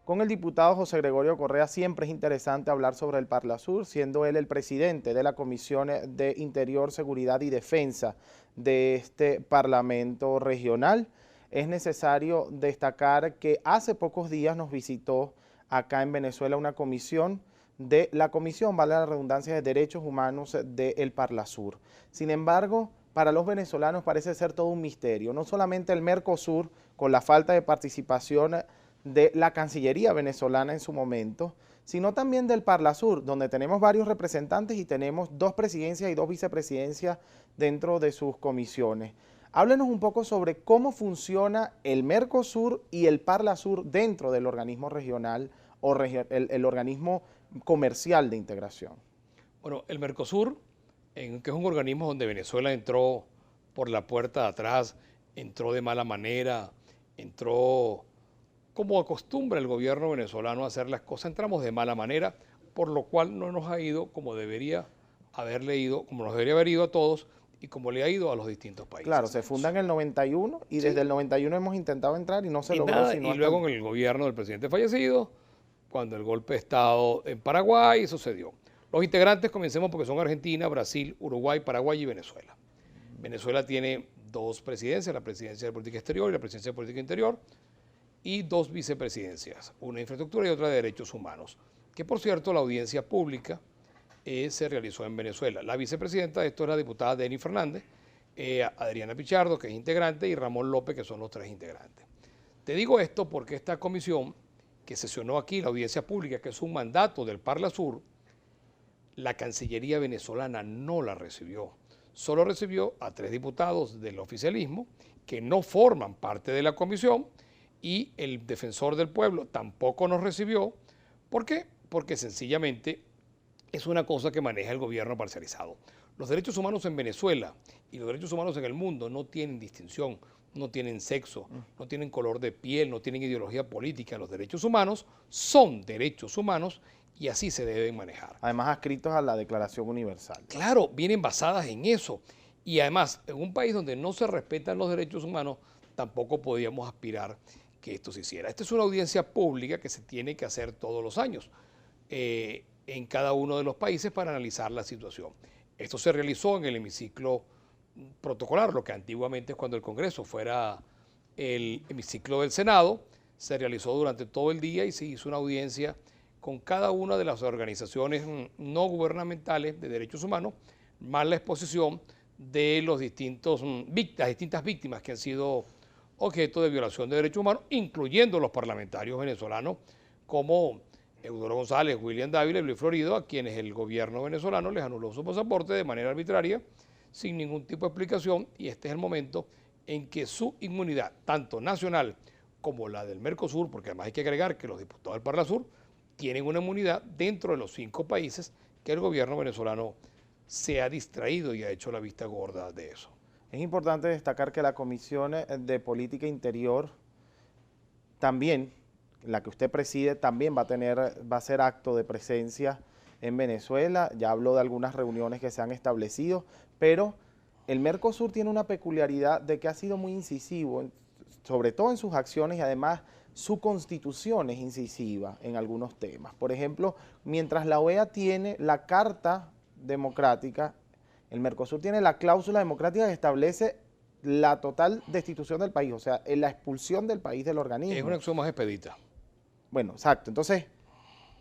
Con el diputado José Gregorio Correa siempre es interesante hablar sobre el Parlasur, siendo él el presidente de la Comisión de Interior, Seguridad y Defensa de este Parlamento regional. Es necesario destacar que hace pocos días nos visitó acá en Venezuela una comisión vale la redundancia, de Derechos Humanos del Parlasur. Sin embargo, para los venezolanos parece ser todo un misterio, no solamente el Mercosur, con la falta de participación de la Cancillería venezolana en su momento, sino también del Parlasur, donde tenemos varios representantes y tenemos 2 presidencias y 2 vicepresidencias dentro de sus comisiones. Háblenos un poco sobre cómo funciona el Mercosur y el Parlasur dentro del organismo regional o el organismo comercial de integración. Bueno, el Mercosur, que es un organismo donde Venezuela entró por la puerta de atrás, entró de mala manera, entró como acostumbra el gobierno venezolano a hacer las cosas, entramos de mala manera, por lo cual no nos ha ido como debería haberle ido, como nos debería haber ido a todos y como le ha ido a los distintos países. Claro, se funda en el 91 y sí. Desde el 91 hemos intentado entrar y no se logró. Nada, Sino y luego en el gobierno del presidente fallecido, cuando el golpe de Estado en Paraguay sucedió. Los integrantes, comencemos porque son Argentina, Brasil, Uruguay, Paraguay y Venezuela. Venezuela tiene 2 presidencias, la presidencia de política exterior y la presidencia de política interior, y 2 vicepresidencias, una de infraestructura y otra de derechos humanos, que por cierto la audiencia pública se realizó en Venezuela. La vicepresidenta de esto es la diputada Denny Fernández, Adriana Pichardo, que es integrante, y Ramón López, que son los 3 integrantes. Te digo esto porque esta comisión que sesionó aquí, la audiencia pública, que es un mandato del Parlasur, la Cancillería venezolana no la recibió. Solo recibió a 3 diputados del oficialismo que no forman parte de la comisión, y el defensor del pueblo tampoco nos recibió. ¿Por qué? Porque sencillamente es una cosa que maneja el gobierno parcializado. Los derechos humanos en Venezuela y los derechos humanos en el mundo no tienen distinción, no tienen sexo, no tienen color de piel, no tienen ideología política. Los derechos humanos son derechos humanos y así se deben manejar. Además, adscritos a la Declaración Universal. Claro, vienen basadas en eso. Y además, en un país donde no se respetan los derechos humanos, tampoco podíamos aspirar que esto se hiciera. Esta es una audiencia pública que se tiene que hacer todos los años en cada uno de los países para analizar la situación. Esto se realizó en el hemiciclo protocolar, lo que antiguamente cuando el Congreso fuera el hemiciclo del Senado, se realizó durante todo el día y se hizo una audiencia con cada una de las organizaciones no gubernamentales de derechos humanos, más la exposición de las distintas víctimas que han sido objeto de violación de derechos humanos, incluyendo los parlamentarios venezolanos como Eudoro González, William Dávila y Luis Florido, a quienes el gobierno venezolano les anuló su pasaporte de manera arbitraria, sin ningún tipo de explicación, y este es el momento en que su inmunidad, tanto nacional como la del Mercosur, porque además hay que agregar que los diputados del Parlasur tienen una inmunidad dentro de los 5 países que el gobierno venezolano se ha distraído y ha hecho la vista gorda de eso. Es importante destacar que la Comisión de Política Interior también, la que usted preside, también va a ser acto de presencia en Venezuela. Ya habló de algunas reuniones que se han establecido, pero el Mercosur tiene una peculiaridad de que ha sido muy incisivo, sobre todo en sus acciones, y además su constitución es incisiva en algunos temas. Por ejemplo, mientras la OEA tiene la Carta Democrática, el Mercosur tiene la cláusula democrática que establece la total destitución del país, o sea, la expulsión del país del organismo. Es una acción más expedita. Bueno, exacto. Entonces,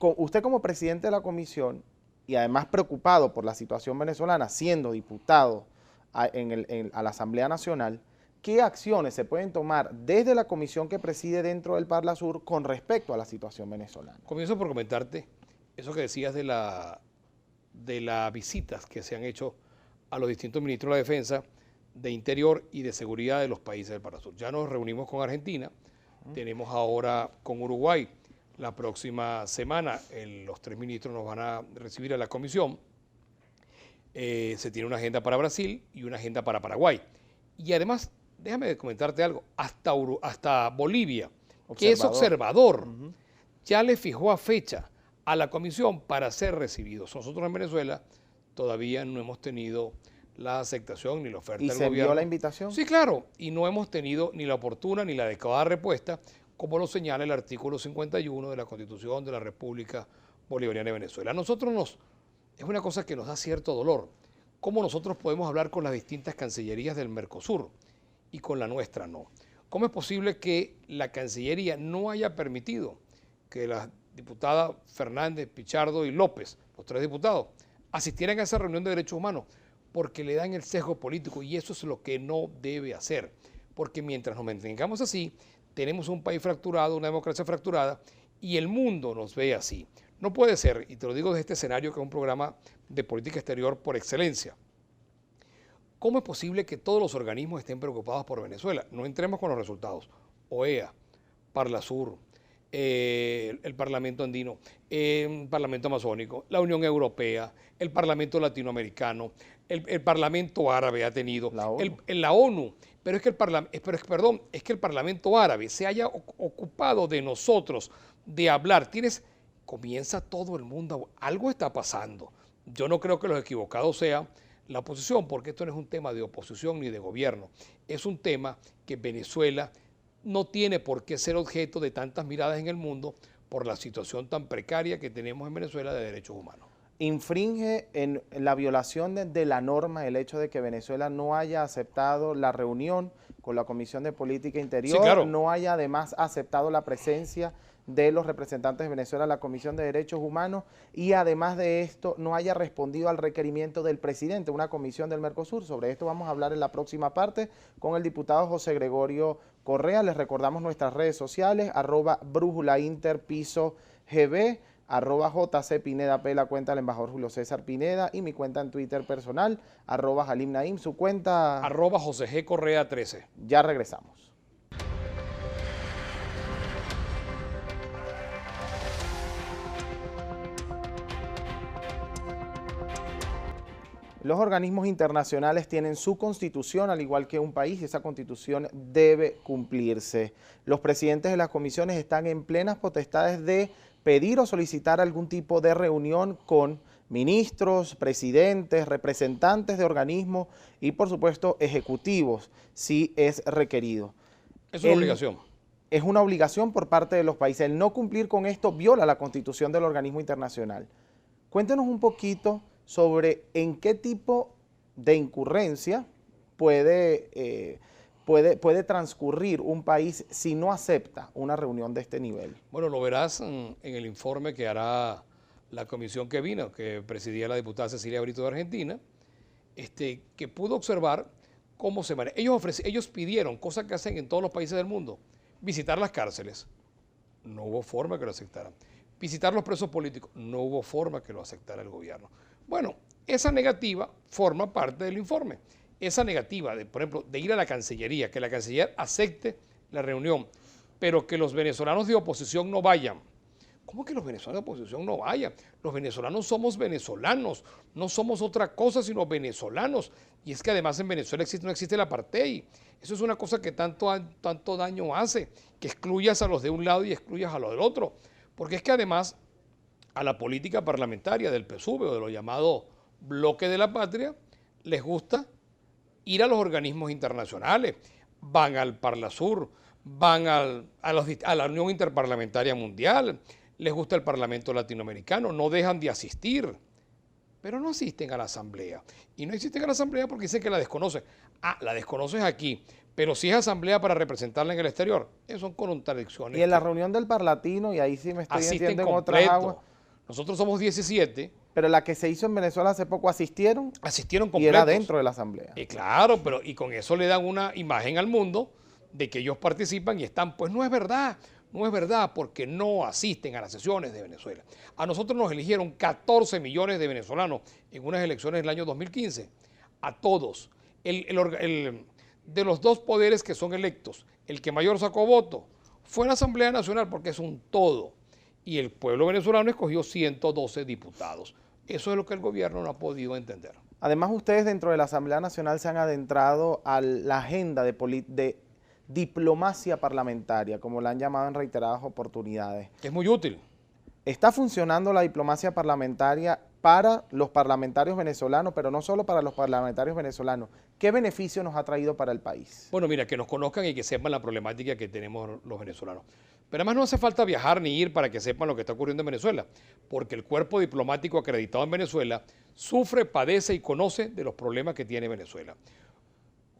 usted como presidente de la comisión y además preocupado por la situación venezolana, siendo diputado a la Asamblea Nacional, ¿qué acciones se pueden tomar desde la comisión que preside dentro del Parlasur con respecto a la situación venezolana? Comienzo por comentarte eso que decías de las visitas que se han hecho a los distintos ministros de la Defensa, de Interior y de Seguridad de los países del Parlasur. Ya nos reunimos con Argentina, tenemos ahora con Uruguay. La próxima semana los 3 ministros nos van a recibir a la comisión. Se tiene una agenda para Brasil y una agenda para Paraguay. Y además, déjame comentarte algo, hasta Bolivia, que es observador, ya le fijó a fecha a la comisión para ser recibidos. Nosotros en Venezuela todavía no hemos tenido la aceptación ni la oferta del gobierno. ¿Y se envió la invitación? Sí, claro, y no hemos tenido ni la oportuna ni la adecuada respuesta, como lo señala el artículo 51 de la Constitución de la República Bolivariana de Venezuela. Es una cosa que nos da cierto dolor. ¿Cómo nosotros podemos hablar con las distintas cancillerías del Mercosur y con la nuestra no? ¿Cómo es posible que la Cancillería no haya permitido que la diputada Fernández, Pichardo y López, los 3 diputados, asistieran a esa reunión de derechos humanos? Porque le dan el sesgo político y eso es lo que no debe hacer. Porque mientras nos mantengamos así, tenemos un país fracturado, una democracia fracturada y el mundo nos ve así. No puede ser, y te lo digo desde este escenario que es un programa de política exterior por excelencia. ¿Cómo es posible que todos los organismos estén preocupados por Venezuela? No entremos con los resultados. OEA, Parlasur, el Parlamento Andino, el Parlamento Amazónico, la Unión Europea, el Parlamento Latinoamericano, el Parlamento Árabe ha tenido, la ONU, pero es que el Parlamento Árabe se haya ocupado de nosotros, de hablar. Comienza todo el mundo, algo está pasando. Yo no creo que los equivocados sean la oposición, porque esto no es un tema de oposición ni de gobierno, es un tema que Venezuela no tiene por qué ser objeto de tantas miradas en el mundo por la situación tan precaria que tenemos en Venezuela de derechos humanos. ¿Infringe en la violación de la norma el hecho de que Venezuela no haya aceptado la reunión con la Comisión de Política Interior, sí, claro, no haya además aceptado la presencia de los representantes de Venezuela en la Comisión de Derechos Humanos y además de esto no haya respondido al requerimiento del presidente, una comisión del Mercosur? Sobre esto vamos a hablar en la próxima parte con el diputado José Gregorio Correa. Les recordamos nuestras redes sociales, @brújulainter_gb, @JCPineda, la cuenta del embajador Julio César Pineda, y mi cuenta en Twitter personal, @JalimNaim, su cuenta... @JosG Correa13. Ya regresamos. Los organismos internacionales tienen su constitución, al igual que un país, y esa constitución debe cumplirse. Los presidentes de las comisiones están en plenas potestades de pedir o solicitar algún tipo de reunión con ministros, presidentes, representantes de organismos y, por supuesto, ejecutivos, si es requerido. Es una obligación. Es una obligación por parte de los países. El no cumplir con esto viola la constitución del organismo internacional. Cuéntenos un poquito sobre en qué tipo de incurrencia puede transcurrir un país si no acepta una reunión de este nivel. Bueno, lo verás en el informe que hará la comisión que vino, que presidía la diputada Cecilia Brito de Argentina, que pudo observar cómo se maneja. Ellos pidieron, cosa que hacen en todos los países del mundo, visitar las cárceles. No hubo forma que lo aceptaran. Visitar los presos políticos. No hubo forma que lo aceptara el gobierno. Bueno, esa negativa forma parte del informe. Esa negativa, por ejemplo, de ir a la Cancillería, que la Canciller acepte la reunión, pero que los venezolanos de oposición no vayan. ¿Cómo que los venezolanos de oposición no vayan? Los venezolanos somos venezolanos, no somos otra cosa sino venezolanos. Y es que además en Venezuela no existe el apartheid. Eso es una cosa que tanto daño hace, que excluyas a los de un lado y excluyas a los del otro. Porque es que además a la política parlamentaria del PSUV o de lo llamado bloque de la patria les gusta ir a los organismos internacionales, van al Parlasur, van a la Unión Interparlamentaria Mundial, les gusta el Parlamento Latinoamericano, no dejan de asistir, pero no asisten a la Asamblea. Y no asisten a la Asamblea porque dicen que la desconocen. Ah, la desconoces aquí, pero si es Asamblea para representarla en el exterior, eso son contradicciones. Y en la reunión del Parlatino, y ahí sí me estoy asisten en otras aguas. Nosotros somos 17. Pero la que se hizo en Venezuela hace poco asistieron completos. Y era dentro de la Asamblea. Claro, y con eso le dan una imagen al mundo de que ellos participan y están. Pues no es verdad, porque no asisten a las sesiones de Venezuela. A nosotros nos eligieron 14 millones de venezolanos en unas elecciones del año 2015. A todos. De los 2 poderes que son electos, el que mayor sacó voto fue la Asamblea Nacional porque es un todo. Y el pueblo venezolano escogió 112 diputados. Eso es lo que el gobierno no ha podido entender. Además, ustedes dentro de la Asamblea Nacional se han adentrado a la agenda de diplomacia parlamentaria, como la han llamado en reiteradas oportunidades. Es muy útil. ¿Está funcionando la diplomacia parlamentaria para los parlamentarios venezolanos, pero no solo para los parlamentarios venezolanos? ¿Qué beneficio nos ha traído para el país? Bueno, mira, que nos conozcan y que sepan la problemática que tenemos los venezolanos. Pero además no hace falta viajar ni ir para que sepan lo que está ocurriendo en Venezuela, porque el cuerpo diplomático acreditado en Venezuela sufre, padece y conoce de los problemas que tiene Venezuela.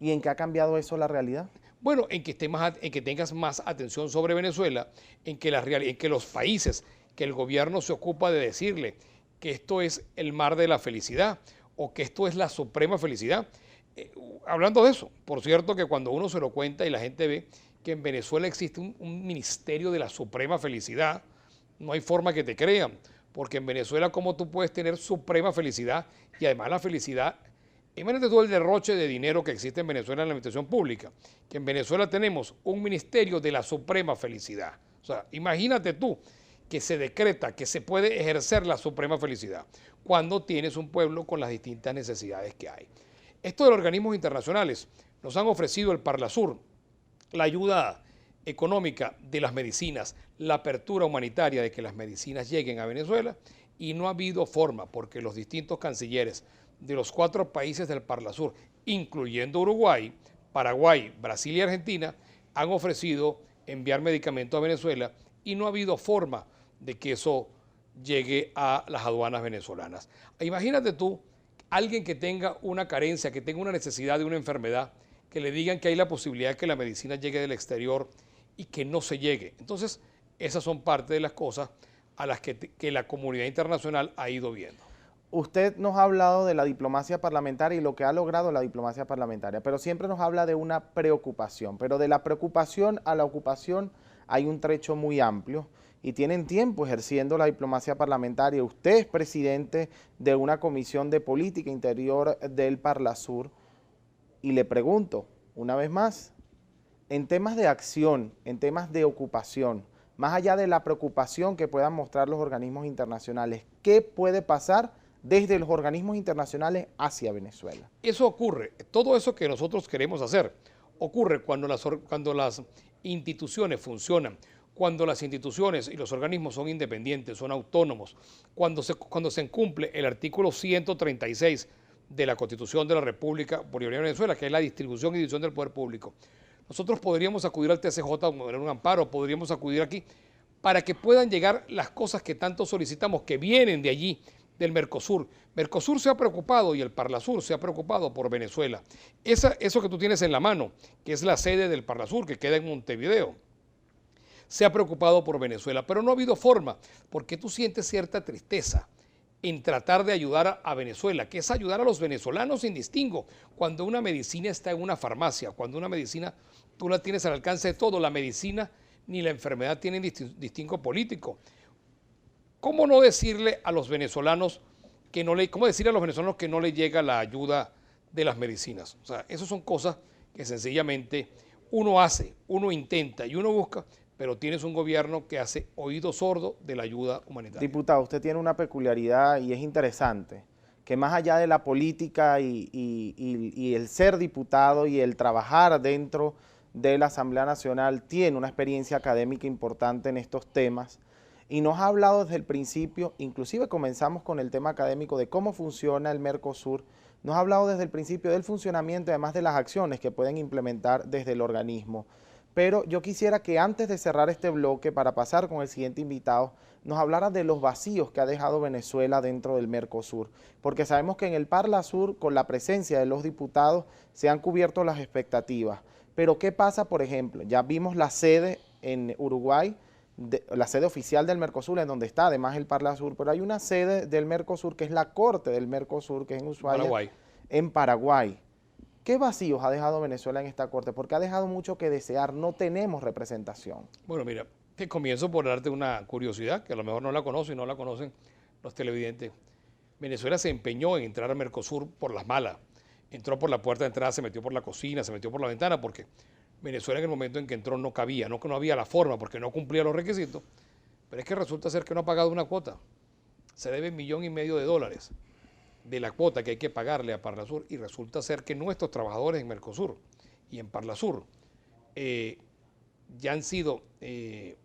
¿Y en qué ha cambiado eso la realidad? Bueno, en que tengas más atención sobre Venezuela, en que los países, que el gobierno se ocupa de decirle que esto es el mar de la felicidad o que esto es la suprema felicidad. Hablando de eso, por cierto que cuando uno se lo cuenta y la gente ve que en Venezuela existe un ministerio de la suprema felicidad, no hay forma que te crean, porque en Venezuela cómo tú puedes tener suprema felicidad y además la felicidad. Imagínate todo el derroche de dinero que existe en Venezuela en la administración pública, que en Venezuela tenemos un ministerio de la suprema felicidad. O sea, imagínate tú que se decreta que se puede ejercer la suprema felicidad cuando tienes un pueblo con las distintas necesidades que hay. Esto de los organismos internacionales nos han ofrecido el Parlasur, la ayuda económica de las medicinas, la apertura humanitaria de que las medicinas lleguen a Venezuela y no ha habido forma porque los distintos cancilleres de los 4 países del Parlasur, incluyendo Uruguay, Paraguay, Brasil y Argentina, han ofrecido enviar medicamentos a Venezuela y no ha habido forma de que eso llegue a las aduanas venezolanas. Imagínate tú, alguien que tenga una carencia, que tenga una necesidad de una enfermedad, que le digan que hay la posibilidad de que la medicina llegue del exterior y que no se llegue. Entonces, esas son parte de las cosas a las que la comunidad internacional ha ido viendo. Usted nos ha hablado de la diplomacia parlamentaria y lo que ha logrado la diplomacia parlamentaria, pero siempre nos habla de una preocupación. Pero de la preocupación a la ocupación hay un trecho muy amplio y tienen tiempo ejerciendo la diplomacia parlamentaria. Usted es presidente de una comisión de política interior del Parlasur y le pregunto, una vez más, en temas de acción, en temas de ocupación, más allá de la preocupación que puedan mostrar los organismos internacionales, ¿qué puede pasar desde los organismos internacionales hacia Venezuela? Eso ocurre, todo eso que nosotros queremos hacer, ocurre cuando las instituciones funcionan, cuando las instituciones y los organismos son independientes, son autónomos, cuando se cumple el artículo 136 de la Constitución de la República Bolivariana de Venezuela, que es la distribución y división del poder público. Nosotros podríamos acudir al TCJ a un amparo, podríamos acudir aquí para que puedan llegar las cosas que tanto solicitamos, que vienen de allí, del Mercosur. Mercosur se ha preocupado y el Parlasur se ha preocupado por Venezuela. Eso que tú tienes en la mano, que es la sede del Parlasur, que queda en Montevideo, se ha preocupado por Venezuela, pero no ha habido forma, porque tú sientes cierta tristeza en tratar de ayudar a Venezuela, que es ayudar a los venezolanos sin distingo. Cuando una medicina está en una farmacia, cuando una medicina tú la tienes al alcance de todo, la medicina ni la enfermedad tienen distingo político. ¿Cómo no decirle a los venezolanos cómo decirle a los venezolanos que no le llega la ayuda de las medicinas? O sea, esas son cosas que sencillamente uno hace, uno intenta y uno busca, pero tienes un gobierno que hace oído sordo de la ayuda humanitaria. Diputado, usted tiene una peculiaridad y es interesante, que más allá de la política y el ser diputado y el trabajar dentro de la Asamblea Nacional, tiene una experiencia académica importante en estos temas y nos ha hablado desde el principio, inclusive comenzamos con el tema académico de cómo funciona el Mercosur, nos ha hablado desde el principio del funcionamiento, además de las acciones que pueden implementar desde el organismo. Pero yo quisiera que antes de cerrar este bloque, para pasar con el siguiente invitado, nos hablara de los vacíos que ha dejado Venezuela dentro del Mercosur, porque sabemos que en el Parlasur, con la presencia de los diputados, se han cubierto las expectativas. Pero ¿qué pasa, por ejemplo? Ya vimos la sede en Uruguay, la sede oficial del Mercosur, en donde está además el Parlasur, pero hay una sede del Mercosur, que es la Corte del Mercosur, que es en Ushuaia, en Paraguay. ¿Qué vacíos ha dejado Venezuela en esta Corte? Porque ha dejado mucho que desear, no tenemos representación. Bueno, mira, te comienzo por darte una curiosidad, que a lo mejor no la conocen y no la conocen los televidentes. Venezuela se empeñó en entrar al Mercosur por las malas. Entró por la puerta de entrada, se metió por la cocina, se metió por la ventana, porque Venezuela en el momento en que entró no cabía, no había la forma, porque no cumplía los requisitos. Pero es que resulta ser que no ha pagado una cuota. Se debe $1,5 millones de la cuota que hay que pagarle a Parlasur y resulta ser que nuestros trabajadores en Mercosur y en Parlasur ya han sido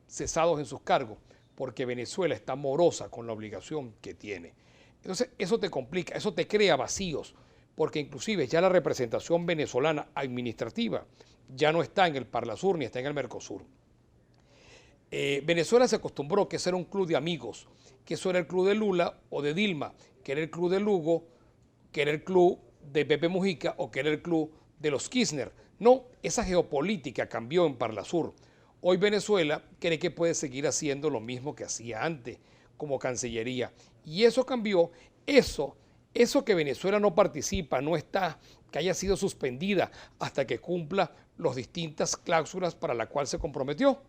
cesados en sus cargos porque Venezuela está morosa con la obligación que tiene. Entonces eso te complica, eso te crea vacíos, porque inclusive ya la representación venezolana administrativa ya no está en el Parlasur ni está en el Mercosur. Venezuela se acostumbró que ese era un club de amigos, que eso era el club de Lula o de Dilma, que era el club de Lugo, que era el club de Pepe Mujica o que era el club de los Kirchner. No, esa geopolítica cambió en Parlasur. Hoy Venezuela cree que puede seguir haciendo lo mismo que hacía antes, como Cancillería. Y eso cambió, eso que Venezuela no participa, no está, que haya sido suspendida hasta que cumpla las distintas cláusulas para las cuales se comprometió.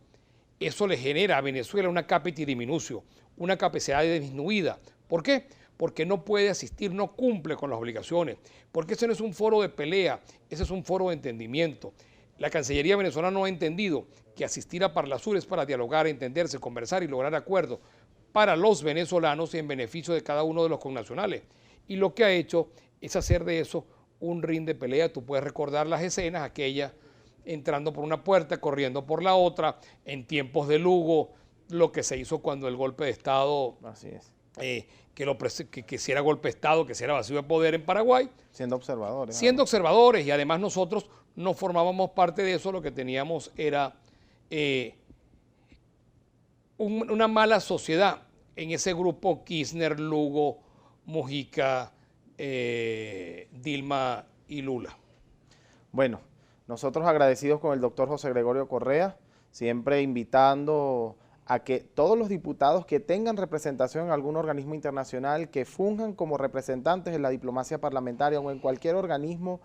Eso le genera a Venezuela una capiti diminutio, una capacidad disminuida. ¿Por qué? Porque no puede asistir, no cumple con las obligaciones, porque ese no es un foro de pelea, ese es un foro de entendimiento. La Cancillería venezolana no ha entendido que asistir a Parlasur es para dialogar, entenderse, conversar y lograr acuerdos para los venezolanos y en beneficio de cada uno de los connacionales. Y lo que ha hecho es hacer de eso un ring de pelea. Tú puedes recordar las escenas, aquellas entrando por una puerta, corriendo por la otra, en tiempos de Lugo, lo que se hizo cuando el golpe de Estado, Así es. que si era golpe de Estado, que si era vacío de poder en Paraguay. Siendo observadores. Siendo observadores, y además nosotros no formábamos parte de eso, lo que teníamos era una mala sociedad en ese grupo Kirchner, Lugo, Mujica, Dilma y Lula. Bueno, nosotros agradecidos con el doctor José Gregorio Correa, siempre invitando a que todos los diputados que tengan representación en algún organismo internacional, que funjan como representantes en la diplomacia parlamentaria o en cualquier organismo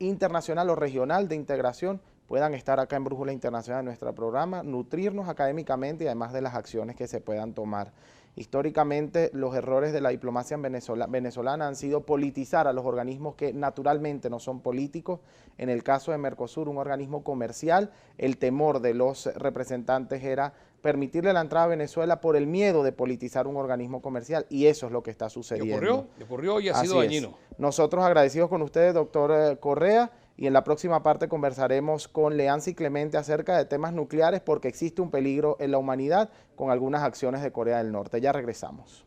internacional o regional de integración, puedan estar acá en Brújula Internacional en nuestro programa, nutrirnos académicamente y además de las acciones que se puedan tomar. Históricamente, los errores de la diplomacia venezolana han sido politizar a los organismos que naturalmente no son políticos. En el caso de Mercosur, un organismo comercial, el temor de los representantes era permitirle la entrada a Venezuela por el miedo de politizar un organismo comercial, y eso es lo que está sucediendo. Y ocurrió y ha sido dañino. Nosotros agradecidos con ustedes, doctor Correa, y en la próxima parte conversaremos con Leancy Clemente acerca de temas nucleares porque existe un peligro en la humanidad con algunas acciones de Corea del Norte. Ya regresamos.